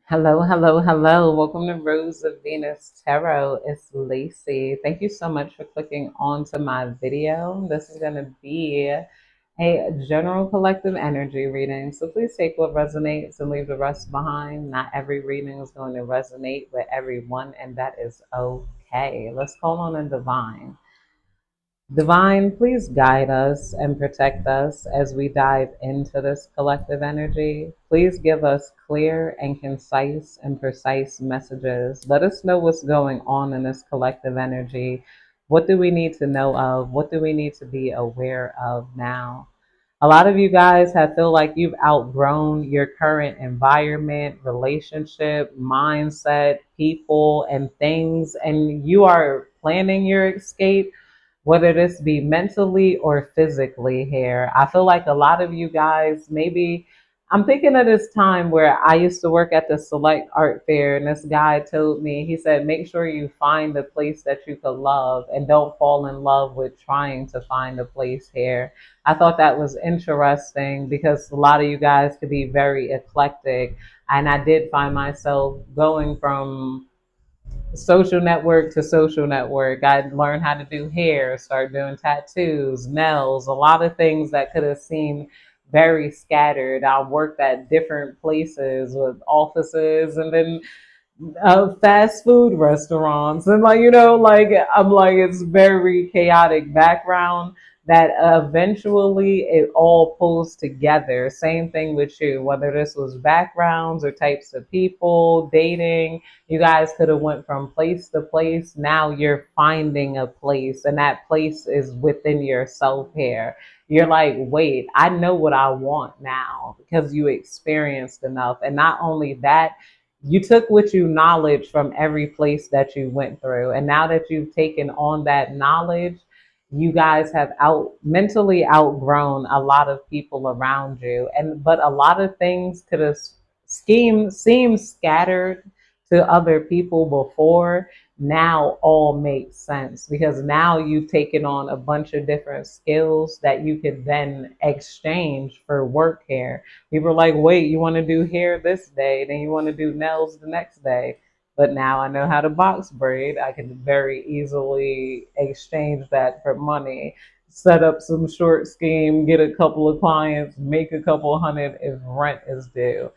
Hello, hello, hello. Welcome to Rose of Venus Tarot. It's Lacey. Thank you so much for clicking onto my video. This is going to be a general collective energy reading. So please take what resonates and leave the rest behind. Not every reading is going to resonate with everyone, and that is okay. Let's call on a divine. Divine, please guide us and protect us as we dive into this collective energy. Please give us clear and concise and precise messages. Let us know what's going on in this collective energy. What do we need to know of? What do we need to be aware of now? A lot of you guys have feel like you've outgrown your current environment, relationship, mindset, people, and things, and you are planning your escape, whether this be mentally or physically here. I feel like a lot of you guys, maybe I'm thinking of this time where I used to work at the Select Art Fair, and this guy told me, he said, make sure you find a place that you could love and don't fall in love with trying to find a place here. I thought that was interesting because a lot of you guys could be very eclectic. And I did find myself going from social network to social network. I learned how to do hair, start doing tattoos, nails, a lot of things that could have seemed very scattered. I worked at different places with offices and then fast food restaurants, and like I'm like, it's very chaotic background that eventually it all pulls together. Same thing with you, whether this was backgrounds or types of people dating. You guys could have went from place to place. Now you're finding a place, and that place is within yourself here. You're like, wait, I know what I want now because you experienced enough. And not only that, you took what you knowledge from every place that you went through, and now that you've taken on that knowledge, you guys have out mentally outgrown a lot of people around you. And but a lot of things could have seemed scattered to other people before, now all makes sense because now you've taken on a bunch of different skills that you could then exchange for work here. People are like, wait, you want to do hair this day, then you want to do nails the next day. But now I know how to box braid. I can very easily exchange that for money, set up some short scheme, get a couple of clients, make a couple hundred if rent is due.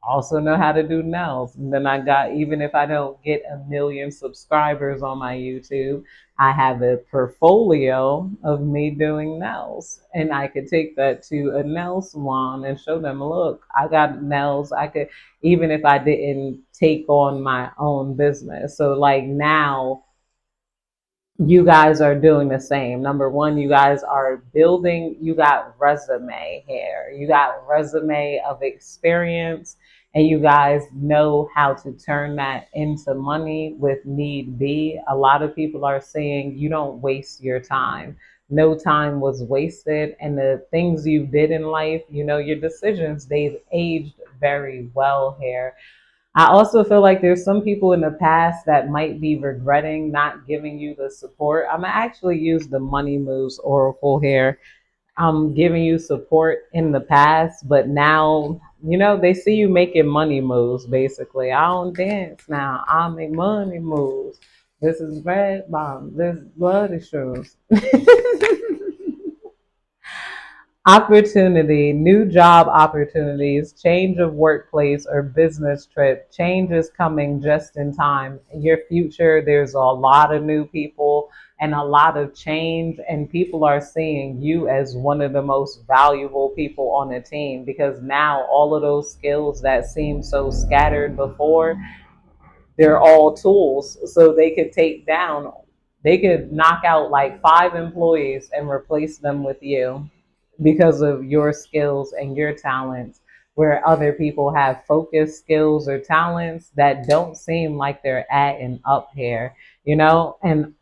Also know how to do nails. And then I got, even if I don't get a million subscribers on my YouTube, I have a portfolio of me doing nails. And I could take that to a nail salon and show them, look, I got nails. I could, even if I didn't take on my own business. So like now, you guys are doing the same. Number one, you guys are building, you got resume here. You got resume of experience, and you guys know how to turn that into money with need be. A lot of people are saying you don't waste your time. No time was wasted, and the things you did in life, your decisions, they've aged very well here. I also feel like there's some people in the past that might be regretting not giving you the support. I'm gonna actually use the Money Moves Oracle here. I'm giving you support in the past, but now, they see you making money moves basically. I don't dance now. I make money moves. This is red bomb. This blood issues. Opportunity, new job opportunities, change of workplace or business trip, change is coming just in time. In your future, there's a lot of new people and a lot of change, and people are seeing you as one of the most valuable people on the team because now all of those skills that seemed so scattered before, they're all tools. So they could knock out like 5 employees and replace them with you because of your skills and your talents, where other people have focused skills or talents that don't seem like they're adding up here, and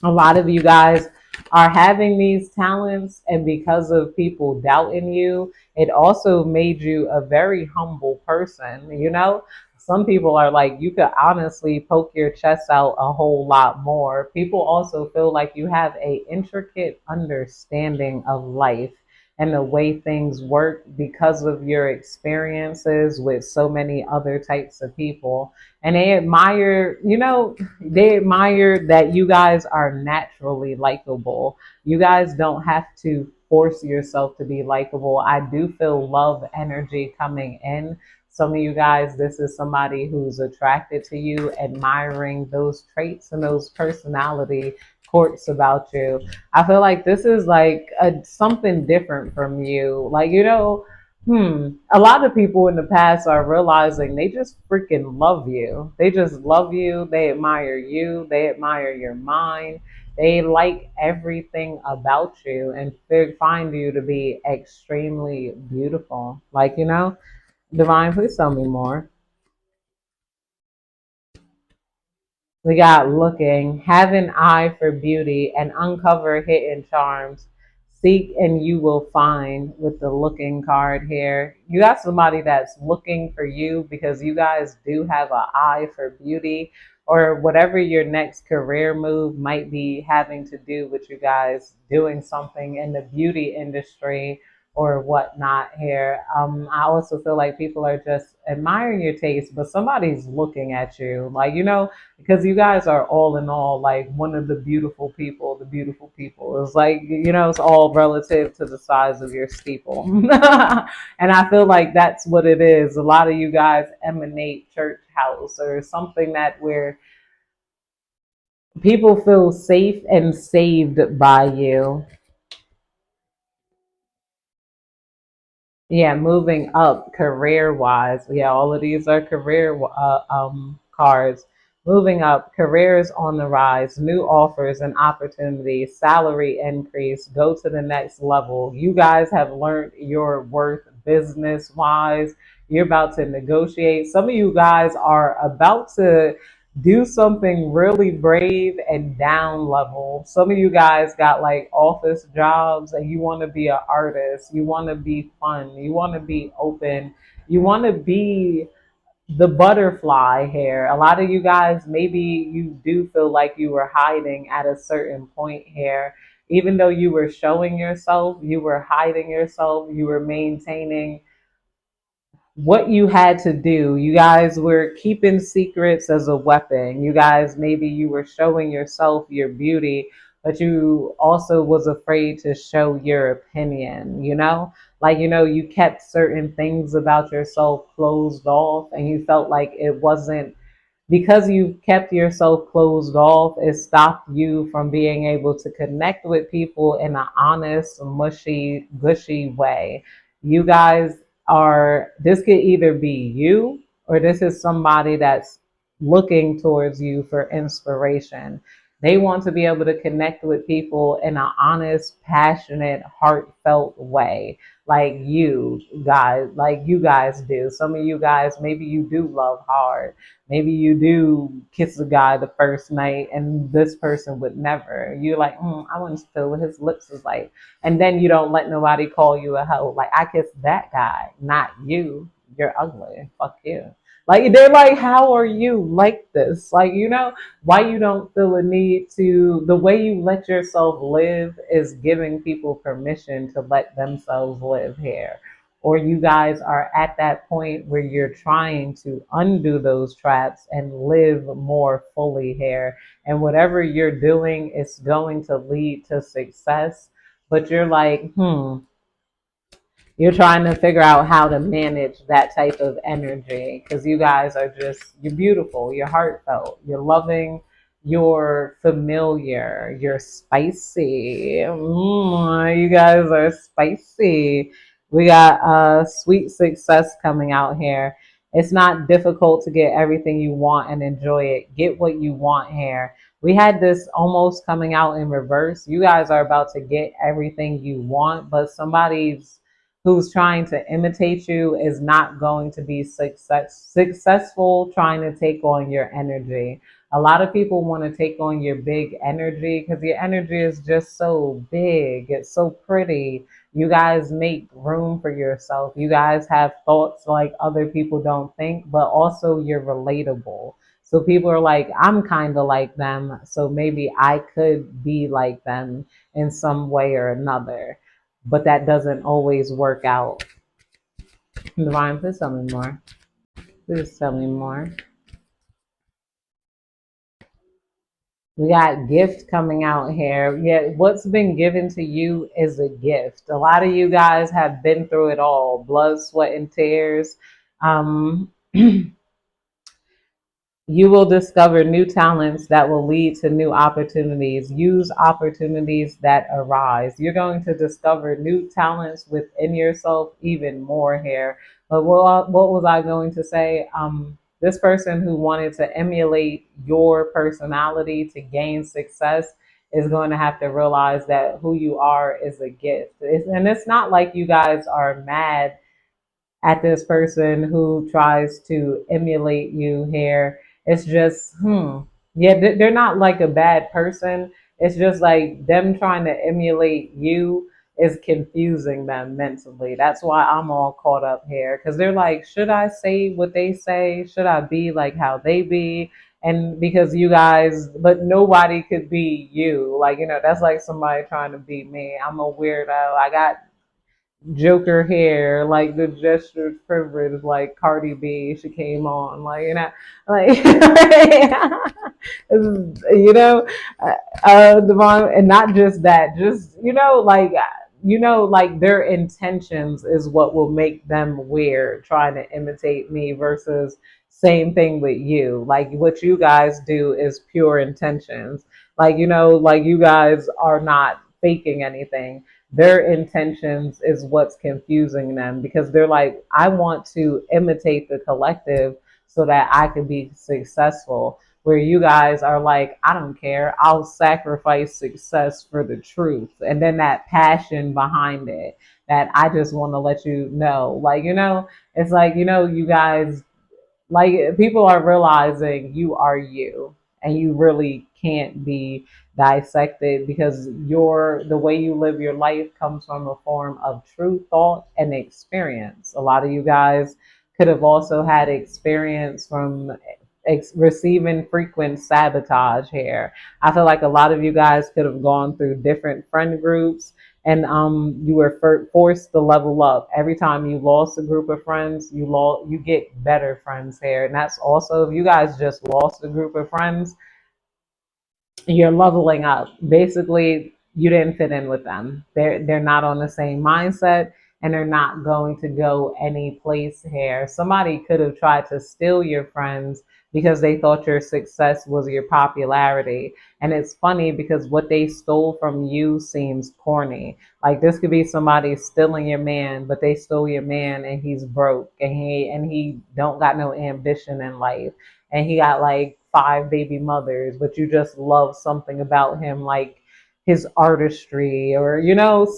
a lot of you guys are having these talents, and because of people doubting you, it also made you a very humble person. Some people are like, you could honestly poke your chest out a whole lot more. People also feel like you have a intricate understanding of life. and the way things work because of your experiences with so many other types of people. And they admire, they admire that you guys are naturally likable. You guys don't have to force yourself to be likable. I do feel love energy coming in. Some of you guys, this is somebody who's attracted to you, admiring those traits and those personality quirks about you. I feel like this is like something different from you. Like, a lot of people in the past are realizing they just freaking love you. They just love you. They admire you. They admire your mind. They like everything about you and find you to be extremely beautiful. Like, Divine, please tell me more. We got looking, have an eye for beauty, and uncover hidden charms. Seek and you will find with the looking card here. You got somebody that's looking for you because you guys do have an eye for beauty, or whatever your next career move might be having to do with you guys doing something in the beauty industry or whatnot here. I also feel like people are just admiring your taste, but somebody's looking at you. Like, because you guys are all in all like one of the beautiful people. The beautiful people is like, it's all relative to the size of your steeple. And I feel like that's what it is. A lot of you guys emanate church house or something that where people feel safe and saved by you. Yeah, moving up career wise. Yeah, all of these are career cards. Moving up, careers on the rise, new offers and opportunities, salary increase, go to the next level. You guys have learned your worth business wise. You're about to negotiate. Some of you guys are about to do something really brave and down level. Some of you guys got like office jobs and you want to be an artist, you want to be fun, you want to be open, you want to be the butterfly here. A lot of you guys, maybe you do feel like you were hiding at a certain point here. Even though you were showing yourself, you were hiding yourself, you were maintaining what you had to do. You guys were keeping secrets as a weapon. You guys, maybe you were showing yourself your beauty, but you also was afraid to show your opinion, Like, you kept certain things about yourself closed off and you felt like it wasn't because you kept yourself closed off, it stopped you from being able to connect with people in an honest, mushy, gushy way. You guys this could either be you or this is somebody that's looking towards you for inspiration. They want to be able to connect with people in an honest, passionate, heartfelt way like you guys do. Some of you guys, maybe you do love hard. Maybe you do kiss a guy the first night and this person would never. You're like, I want to feel what his lips is like. And then you don't let nobody call you a hoe. Like, I kissed that guy, not you. You're ugly. Fuck you. Like, they're like, how are you like this? Like, why you don't feel a need to, the way you let yourself live is giving people permission to let themselves live here, or you guys are at that point where you're trying to undo those traps and live more fully here. And whatever you're doing is going to lead to success. But you're like, you're trying to figure out how to manage that type of energy because you guys are you're beautiful, you're heartfelt, you're loving, you're familiar, you're spicy. You guys are spicy. We got sweet success coming out here. It's not difficult to get everything you want and enjoy it. Get what you want here. We had this almost coming out in reverse. You guys are about to get everything you want, but somebody's who's trying to imitate you is not going to be successful trying to take on your energy. A lot of people want to take on your big energy because your energy is just so big. It's so pretty. You guys make room for yourself. You guys have thoughts like other people don't think, but also you're relatable. So people are like, I'm kind of like them, so maybe I could be like them in some way or another. but that doesn't always work out. Divine, please tell me more. Please tell me more. We got gift coming out here. Yeah, what's been given to you is a gift. A lot of you guys have been through it all, blood, sweat, and tears. Um, You will discover new talents that will lead to new opportunities. Use opportunities that arise. You're going to discover new talents within yourself even more here. But what was I going to say? This person who wanted to emulate your personality to gain success is going to have to realize that who you are is a gift. And it's not like you guys are mad at this person who tries to emulate you here. It's just, yeah, they're not like a bad person. It's just like them trying to emulate you is confusing them mentally. That's why I'm all caught up here because they're like, should I say what they say? Should I be like how they be? And because you guys, but nobody could be you. Like, that's like somebody trying to be me. I'm a weirdo. I got Joker hair, like the gesture privilege, like Cardi B, she came on, like like you know, Devon, and not just that, just like their intentions is what will make them weird, trying to imitate me versus same thing with you. Like what you guys do is pure intentions. Like you guys are not faking anything. Their intentions is what's confusing them because they're like, I want to imitate the collective so that I can be successful. Where you guys are like, I don't care, I'll sacrifice success for the truth. And then that passion behind it, that I just want to let you know. It's like, you guys, like, people are realizing you are you, and you really can't be dissected because the way you live your life comes from a form of true thought and experience. A lot of you guys could have also had experience from receiving frequent sabotage here. I feel like a lot of you guys could have gone through different friend groups, and you were forced to level up. Every time you lost a group of friends, you get better friends here. And that's also, if you guys just lost a group of friends, you're leveling up. Basically, you didn't fit in with them. They're not on the same mindset, and they're not going to go any place here. Somebody could have tried to steal your friends because they thought your success was your popularity. And it's funny because what they stole from you seems corny. Like this could be somebody stealing your man, but they stole your man and he's broke, and he don't got no ambition in life, and he got like five baby mothers, but you just love something about him, like his artistry, or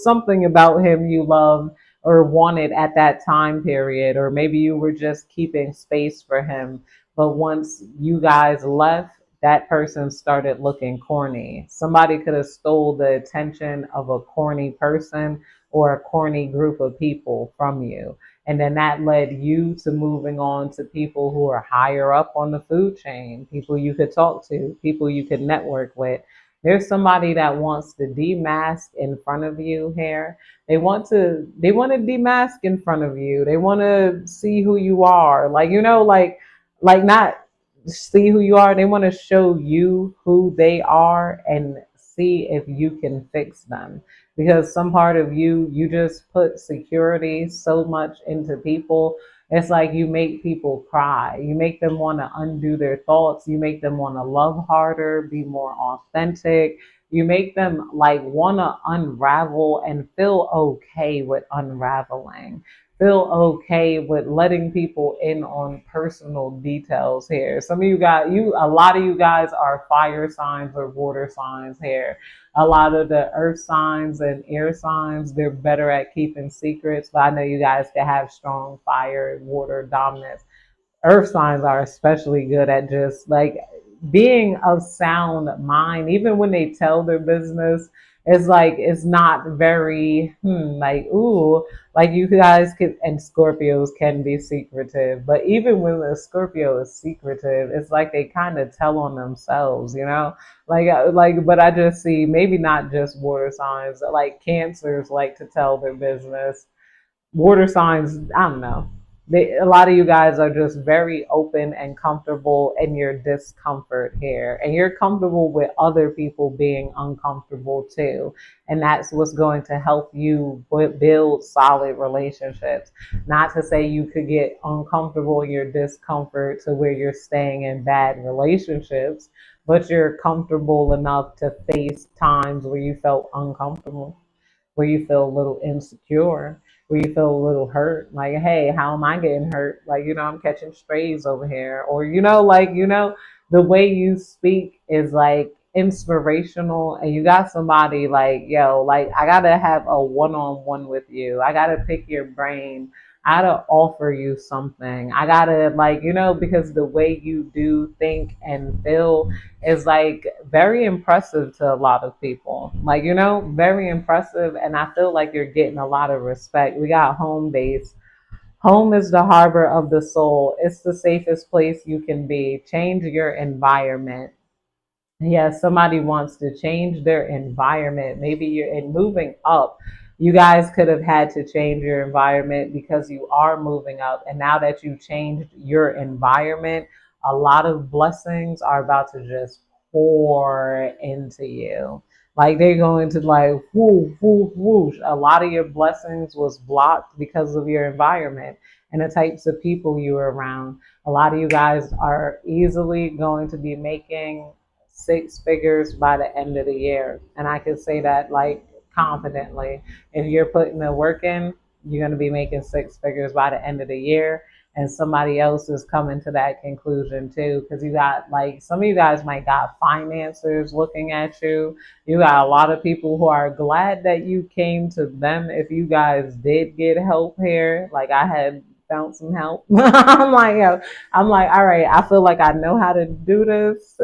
something about him you love or wanted at that time period, or maybe you were just keeping space for him. But once you guys left, that person started looking corny. Somebody could have stole the attention of a corny person or a corny group of people from you. And then that led you to moving on to people who are higher up on the food chain, people you could talk to, people you could network with. There's somebody that wants to demask in front of you here. They want to demask in front of you. They want to see who you are. Like not see who you are. They want to show you who they are and see if you can fix them, because some part of you just put security so much into people. It's like you make people cry. You make them want to undo their thoughts. You make them want to love harder, be more authentic. You make them like want to unravel and feel okay with unraveling. Feel okay with letting people in on personal details here. Some of you guys, a lot of you guys are fire signs or water signs here. A lot of the earth signs and air signs, they're better at keeping secrets, but I know you guys can have strong fire and water dominance. Earth signs are especially good at just like being of sound mind, even when they tell their business. It's like it's not very like ooh, like you guys can, and Scorpios can be secretive, but even when a Scorpio is secretive, it's like they kind of tell on themselves, you know? Like, but I just see maybe not just water signs, like Cancers like to tell their business. Water signs, I don't know. A lot of you guys are just very open and comfortable in your discomfort here. And you're comfortable with other people being uncomfortable too. And that's what's going to help you build solid relationships. Not to say you could get uncomfortable in your discomfort to where you're staying in bad relationships, but you're comfortable enough to face times where you felt uncomfortable, where you feel a little insecure, where you feel a little hurt, like, hey, how am I getting hurt? Like, I'm catching strays over here. Or, the way you speak is like inspirational, and you got somebody like, yo, like, I gotta have a one-on-one with you. I gotta pick your brain. I gotta offer you something. I gotta, like, because the way you do think and feel is like very impressive to a lot of people. Like, very impressive. And I feel like you're getting a lot of respect. We got home base. Home is the harbor of the soul. It's the safest place you can be. Change your environment. Yeah, somebody wants to change their environment. Maybe you're in moving up. You guys could have had to change your environment because you are moving up. And now that you changed your environment, a lot of blessings are about to just pour into you. Like they're going to like whoo, whoo, whoosh. A lot of your blessings was blocked because of your environment and the types of people you were around. A lot of you guys are easily going to be making six figures by the end of the year. And I can say that like confidently. If you're putting the work in, you're going to be making six figures by the end of the year. And somebody else is coming to that conclusion too. Because you got like some of you guys might got financiers looking at you. You got a lot of people who are glad that you came to them. If you guys did get help here, like I had found some help. I'm like, yo, I'm like, all right, I feel like I know how to do this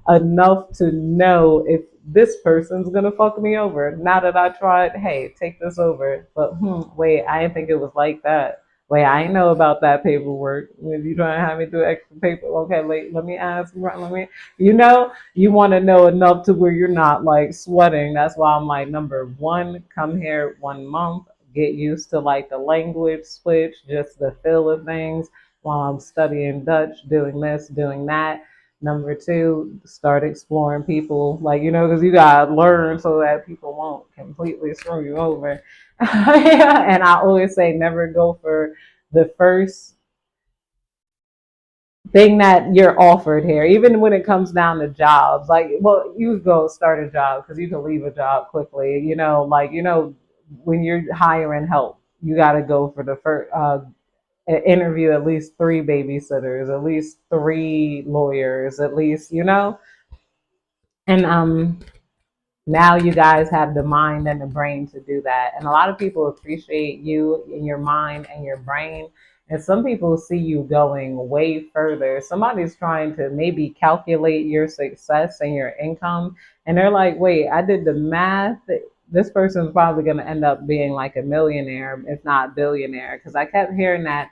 enough to know if this person's gonna fuck me over. Now that I tried, hey, take this over. But wait, I didn't think it was like that. Wait, I ain't know about that paperwork. If you trying to have me do extra paper, okay, let me ask. Let me, you want to know enough to where you're not like sweating. That's why I'm like, number one, come here 1 month, get used to like the language switch, just the feel of things while I'm studying Dutch, doing this, doing that. Number two, start exploring people, like, because you gotta learn so that people won't completely screw you over. And I always say, never go for the first thing that you're offered here, even when it comes down to jobs. Like, well, you go start a job because you can leave a job quickly. When you're hiring help, you got to go for the first interview at least three babysitters, at least three lawyers, at least, and now you guys have the mind and the brain to do that. And a lot of people appreciate you and your mind and your brain. And some people see you going way further. Somebody's trying to maybe calculate your success and your income. And they're like, wait, I did the math. This person's probably going to end up being like a millionaire, if not billionaire. Because I kept hearing that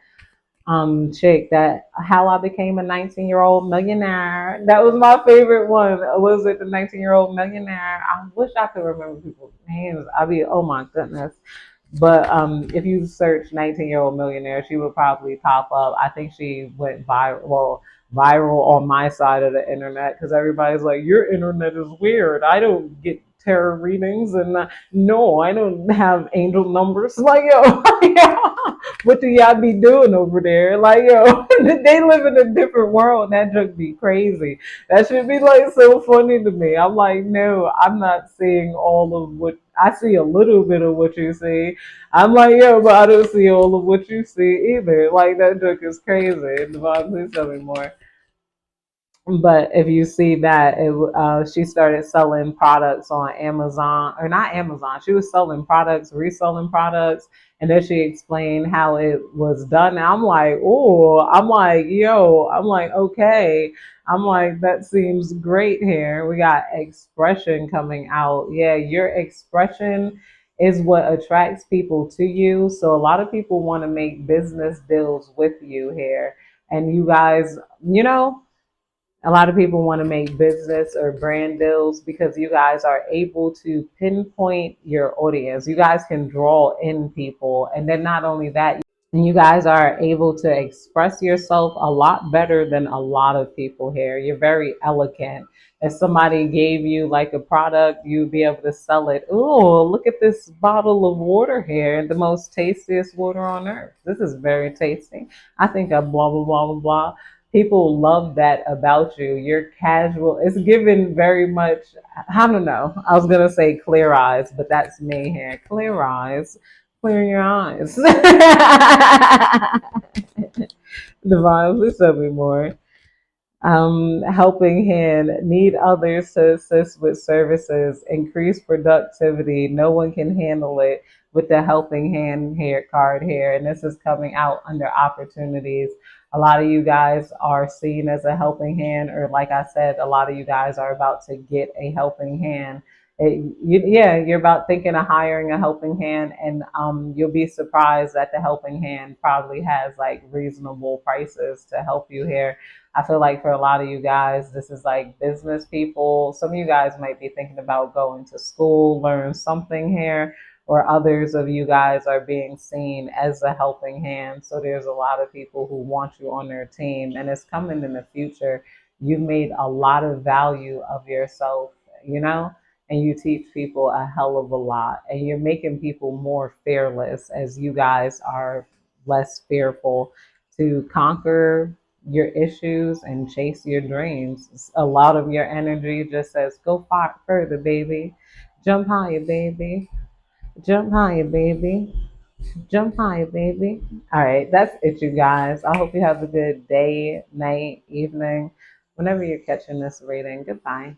chick, that how I became a 19-year-old millionaire. That was my favorite one. Was it the 19-year-old millionaire? I wish I could remember people's names. I'd be, oh my goodness. But if you search 19-year-old millionaire, she would probably pop up. I think she went viral on my side of the internet because everybody's like, your internet is weird. I don't get tarot readings, and no, I don't have angel numbers. Like, yo, what do y'all be doing over there? Like, yo, they live in a different world. That just be crazy. That should be like so funny to me. I'm like, no, I'm not seeing all of what I see. A little bit of what you see. I'm like, yo, but I don't see all of what you see either. Like, that joke is crazy. Devon, please tell me more. But if you see that, she started selling products on Amazon, or not Amazon. She was selling products, reselling products, and then she explained how it was done. And I'm like, oh, I'm like, yo, I'm like, okay. I'm like, that seems great here. We got expression coming out. Yeah, your expression is what attracts people to you. So a lot of people want to make business deals with you here. And you guys, you know, a lot of people want to make business or brand deals because you guys are able to pinpoint your audience. You guys can draw in people. And then not only that, you guys are able to express yourself a lot better than a lot of people here. You're very elegant. If somebody gave you like a product, you'd be able to sell it. Oh, look at this bottle of water here, the most tastiest water on earth. This is very tasty. I think I blah, blah, blah, blah, blah. People love that about you. You're casual. It's given very much, I don't know. I was going to say clear eyes, but that's me here. Clear eyes. Clear your eyes. Divine, please tell me more. Helping hand, need others to assist with services, increase productivity. No one can handle it with the helping hand here card here. And this is coming out under opportunities. A lot of you guys are seen as a helping hand, or like I said, a lot of you guys are about to get a helping hand. Yeah, you're about thinking of hiring a helping hand, and you'll be surprised that the helping hand probably has like reasonable prices to help you here. I feel like for a lot of you guys, this is like business people. Some of you guys might be thinking about going to school, learn something here, or others of you guys are being seen as a helping hand. So there's a lot of people who want you on their team, and it's coming in the future. You've made a lot of value of yourself, you know, and you teach people a hell of a lot, and you're making people more fearless as you guys are less fearful to conquer your issues and chase your dreams. A lot of your energy just says, go far further, baby. Jump higher, baby. Jump higher, baby. Jump higher, baby. All right, that's it, you guys. I hope you have a good day, night, evening, whenever you're catching this reading. Goodbye.